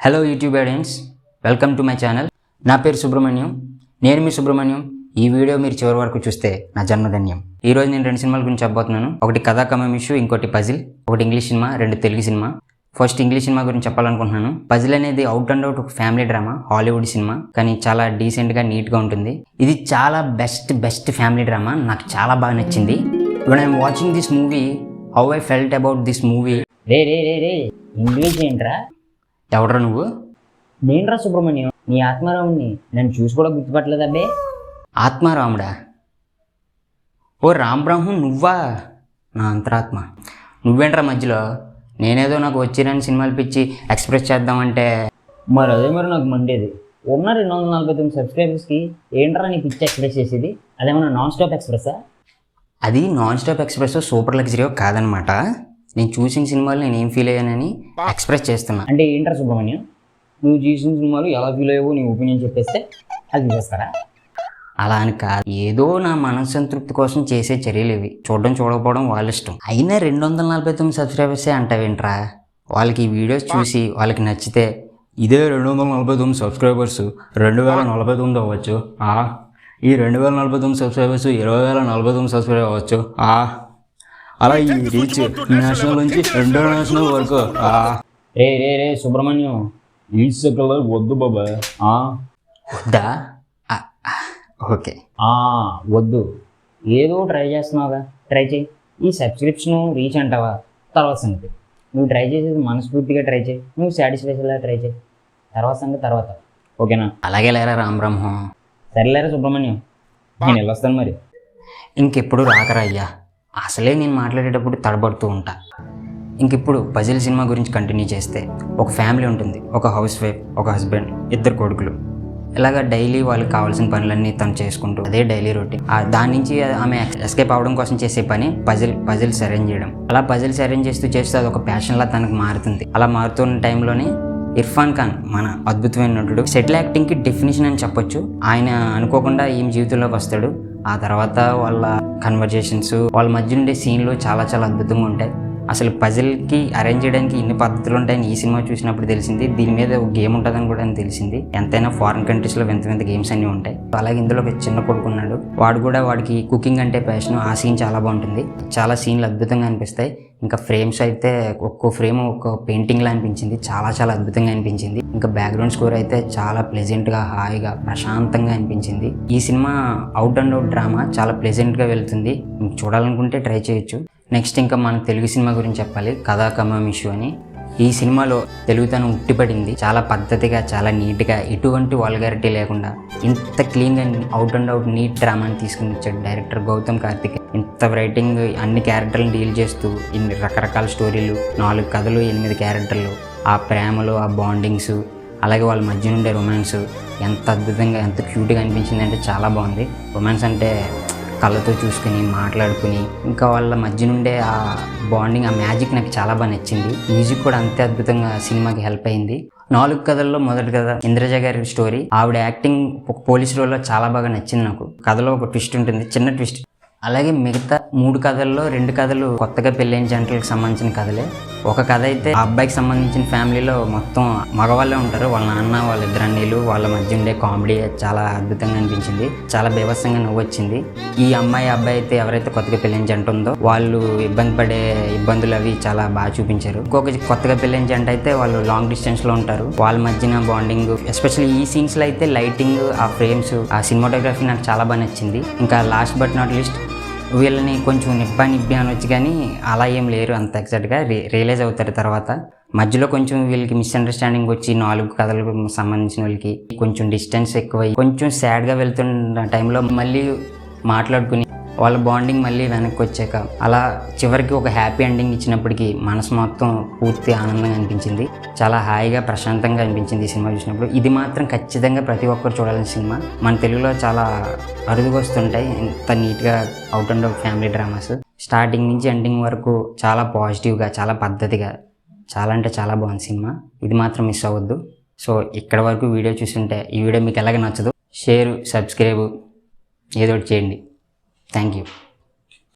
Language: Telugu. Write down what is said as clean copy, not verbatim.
Hello YouTube audience, welcome to my channel. నా పేరు సుబ్రహ్మణ్యం. నేను మీ సుబ్రహ్మణ్యం. ఈ వీడియో మీరు చివరి వరకు చూస్తే నా జన్మధన్యం. ఈరోజు నేను 2 సినిమాల గురించి చెప్పబోతున్నాను. ఒకటి కథా కమం ఇష్యూ, ఇంకోటి పజిల్. ఒకటి English cinema, 2 Telugu cinema. First English cinema గురించి చెప్పాలనుకుంటున్నాను. పజిల్ అనేది అవుట్ అండ్ అవుట్ ఒక ఫ్యామిలీ డ్రామా, హాలీవుడ్ సినిమా, కానీ చాలా డీసెంట్గా నీట్గా ఉంటుంది. ఇది చాలా బెస్ట్ ఫ్యామిలీ డ్రామా. నాకు చాలా బాగా నచ్చింది. When I'm watching this movie, how I felt about this movie. Ray English ఏంట్రా? ఎవడరా నువ్వు? నేనురా సుబ్రహ్మణ్యం, నీ ఆత్మారాముని. నన్ను చూసి కూడా గుర్తుపట్టలేదు అబ్బే. ఆత్మారాముడా? ఓ రామ్ బ్రహ్మ, నువ్వా? నా అంతరాత్మ. నువ్వేంట్రా మధ్యలో? నేనేదో నాకు వచ్చిరని సినిమాలు పిచ్చి ఎక్స్ప్రెస్ చేద్దామంటే మరి నాకు మండేది. ఉన్న 249 సబ్స్క్రైబర్స్కి ఏంట్రా నీ పిచ్చి ఎక్స్ప్రెస్ చేసేది? అదేమన్నా నాన్ స్టాప్ ఎక్స్ప్రెస్సా? అది non stop express, super luxury కాదనమాట. నేను చూసిన సినిమాలు నేను ఏం ఫీల్ అయ్యానని ఎక్స్ప్రెస్ చేస్తున్నా. అంటే ఏంట్రా సుబ్రహ్మణ్యం, నువ్వు చూసిన సినిమాలు ఎలా ఫీల్ అయ్యావో నీ ఒపీనియన్ చెప్పేస్తే అది చేస్తారా? అలా అని కాదు, ఏదో నా మనస్సంతృప్తి కోసం చేసే చర్యలు ఇవి. చూడకపోవడం వాళ్ళ ఇష్టం. అయినా 249 సబ్స్క్రైబర్సే అంటావేంట్రా? వాళ్ళకి ఈ వీడియోస్ చూసి వాళ్ళకి నచ్చితే ఇదే 249 సబ్స్క్రైబర్స్ 2049 అవ్వచ్చు. ఈ 2049 సబ్స్క్రైబర్స్ 20,049 సబ్స్క్రైబర్ అవ్వచ్చు. అలా ఈ రీచ్ నేషనల్ నుంచి ఇంటర్నేషనల్ వరకు. రే సుబ్రహ్మణ్యం, ఈ కలర్ వద్దు బాబా. వద్దా? ఓకే, వద్దు. ఏదో ట్రై చేస్తున్నావుగా, ట్రై చేయి. ఈ సబ్స్క్రిప్షన్ రీచ్ అంటావా తర్వాత సంగతి. నువ్వు ట్రై చేసేది మనస్ఫూర్తిగా ట్రై చేయి. నువ్వు సాటిస్ఫాక్షన్లా ట్రై చేయి. తర్వాత సంగతి తర్వాత, ఓకేనా? అలాగే లేరా రామ్ బ్రహ్మ. సరేలేరా సుబ్రహ్మణ్యం, నేను వెళ్ళొస్తాను మరి. ఇంకెప్పుడు రాకరా అయ్యా. అసలే నేను మాట్లాడేటప్పుడు తడబడుతూ ఉంటా. ఇంకిప్పుడు పజిల్ సినిమా గురించి కంటిన్యూ చేస్తే, ఒక ఫ్యామిలీ ఉంటుంది. ఒక హౌస్ వైఫ్, ఒక హస్బెండ్, 2 కొడుకులు. ఇలాగ డైలీ వాళ్ళకి కావాల్సిన పనులన్నీ తను చేసుకుంటూ, అదే డైలీ రొటీన్. దాని నుంచి ఆమె ఎస్కేప్ అవ్వడం కోసం చేసే పని పజిల్స్ అరేంజ్ చేయడం. అలా పజిల్స్ అరేంజ్ చేస్తూ అది ఒక ప్యాషన్లా తనకు మారుతుంది. అలా మారుతున్న టైంలోనే ఇర్ఫాన్ ఖాన్, మన అద్భుతమైన నటుడు, సెటిల్ యాక్టింగ్కి డెఫినేషన్ అని చెప్పొచ్చు. ఆయన అనుకోకుండా ఈమె జీవితంలోకి వస్తాడు. ఆ తర్వాత వాళ్ళ కన్వర్జేషన్స్, వాళ్ళ మధ్య ఉండే సీన్లు చాలా అద్భుతంగా ఉంటాయి. అసలు పజిల్కి అరేంజ్ చేయడానికి ఇన్ని పద్ధతులు ఉంటాయని ఈ సినిమా చూసినప్పుడు తెలిసింది. దీని మీద ఒక గేమ్ ఉంటుందని కూడా తెలిసింది. ఎంతైనా ఫారిన్ కంట్రీస్లో వింత గేమ్స్ అన్నీ ఉంటాయి. అలాగే ఇందులో ఒక చిన్న కొడుకున్నాడు. వాడికి కుకింగ్ అంటే ప్యాషన్. ఆ సీన్ చాలా బాగుంటుంది. చాలా సీన్లు అద్భుతంగా అనిపిస్తాయి. ఇంకా ఫ్రేమ్స్ అయితే ఒక్కో ఫ్రేమ్ ఒక్కో పెయింటింగ్లా అనిపించింది. చాలా అద్భుతంగా అనిపించింది. ఇంకా బ్యాక్గ్రౌండ్ స్కోర్ అయితే చాలా ప్లెజెంట్గా, హాయిగా, ప్రశాంతంగా అనిపించింది. ఈ cinema out and out drama, చాలా ప్లెజెంట్గా వెళ్తుంది. మీకు చూడాలనుకుంటే ట్రై చేయొచ్చు. నెక్స్ట్ ఇంకా మన తెలుగు సినిమా గురించి చెప్పాలి, కథా కమం ఇష్యూ అని. ఈ సినిమాలో తెలుగుతనం ఉట్టిపడింది. చాలా పద్ధతిగా, చాలా నీట్గా, ఎటువంటి వాల్గారిటీ లేకుండా ఇంత క్లీన్గా అవుట్ అండ్ అవుట్ నీట్ డ్రామాని తీసుకుని వచ్చాడు డైరెక్టర్ గౌతమ్ కార్తిక్. ఇంత రైటింగ్, అన్ని క్యారెక్టర్లను డీల్ చేస్తూ, ఇన్ని రకరకాల స్టోరీలు, 4 కథలు, 8 క్యారెక్టర్లు, ఆ ప్రేమలు, ఆ బాండింగ్స్, అలాగే వాళ్ళ మధ్య నుండే రొమాన్స్ ఎంత అద్భుతంగా, ఎంత క్యూట్గా అనిపించింది అంటే చాలా బాగుంది. రొమాన్స్ అంటే కళ్ళతో చూసుకుని, మాట్లాడుకుని, ఇంకా వాళ్ళ మధ్య నుండే ఆ బాండింగ్, ఆ మ్యాజిక్ నాకు చాలా బాగా నచ్చింది. మ్యూజిక్ కూడా అంతే అద్భుతంగా సినిమాకి హెల్ప్ అయింది. 4 కథల్లో మొదటి కథ ఇంద్రజ గారి స్టోరీ. ఆవిడ యాక్టింగ్ ఒక పోలీస్ రోల్లో చాలా బాగా నచ్చింది నాకు. కథలో ఒక ట్విస్ట్ ఉంటుంది, చిన్న ట్విస్ట్. అలాగే మిగతా 3 కథల్లో 2 కథలు కొత్తగా పెళ్ళైన జంటలకు సంబంధించిన కథలే. ఒక కథ అయితే ఆ అబ్బాయికి సంబంధించిన ఫ్యామిలీలో మొత్తం మగవాళ్ళే ఉంటారు. వాళ్ళ నాన్న, వాళ్ళ 2 అన్నీలు, వాళ్ళ మధ్య ఉండే కామెడీ చాలా అద్భుతంగా అనిపించింది. చాలా బీభత్సంగా నవ్వొచ్చింది. ఈ అబ్బాయి అయితే ఎవరైతే కొత్తగా పెళ్ళైన జంట ఉందో వాళ్ళు ఇబ్బంది పడే ఇబ్బందులు అవి చాలా బాగా చూపించారు. ఇంకొక కొత్తగా పెళ్ళైన జంట అయితే వాళ్ళు లాంగ్ డిస్టెన్స్లో ఉంటారు. వాళ్ళ మధ్యన బాండింగ్, ఎస్పెషల్లీ ఈ సీన్స్లో అయితే లైటింగ్, ఆ ఫ్రేమ్స్, ఆ సినిమాటోగ్రఫీ నాకు చాలా బాగా నచ్చింది. ఇంకా లాస్ట్ బట్ నాట్ లీస్ట్, వీళ్ళని కొంచెం నిబ్బి అనొచ్చు, కానీ అలా ఏం లేరు అంత ఎగ్జాక్ట్గా. రియలైజ్ అవుతారు తర్వాత. మధ్యలో కొంచెం వీళ్ళకి మిస్అండర్స్టాండింగ్ వచ్చి 4 కథలకు సంబంధించిన వాళ్ళకి కొంచెం డిస్టెన్స్ ఎక్కువై, కొంచెం సాడ్గా వెళ్తున్న టైంలో మళ్ళీ మాట్లాడుకుని వాళ్ళ బాండింగ్ మళ్ళీ వెనక్కి వచ్చాక, అలా చివరికి ఒక హ్యాపీ ఎండింగ్ ఇచ్చినప్పటికీ మనసు మొత్తం పూర్తి ఆనందంగా అనిపించింది. చాలా హాయిగా, ప్రశాంతంగా అనిపించింది ఈ సినిమా చూసినప్పుడు. ఇది మాత్రం ఖచ్చితంగా ప్రతి ఒక్కరు చూడాల్సిన సినిమా. మన తెలుగులో చాలా అరుదుగా వస్తుంటాయి ఇంత నీట్గా out and out family dramas. Starting నుంచి ఎండింగ్ వరకు చాలా పాజిటివ్గా, చాలా పద్ధతిగా, చాలా అంటే చాలా బాగుంది సినిమా. ఇది మాత్రం మిస్ అవ్వద్దు. సో ఇక్కడ వరకు వీడియో చూస్తుంటే ఈ వీడియో మీకు ఎలాగ నచ్చదు, షేర్, సబ్స్క్రైబ్ ఏదో ఒకటి చేయండి. Thank you.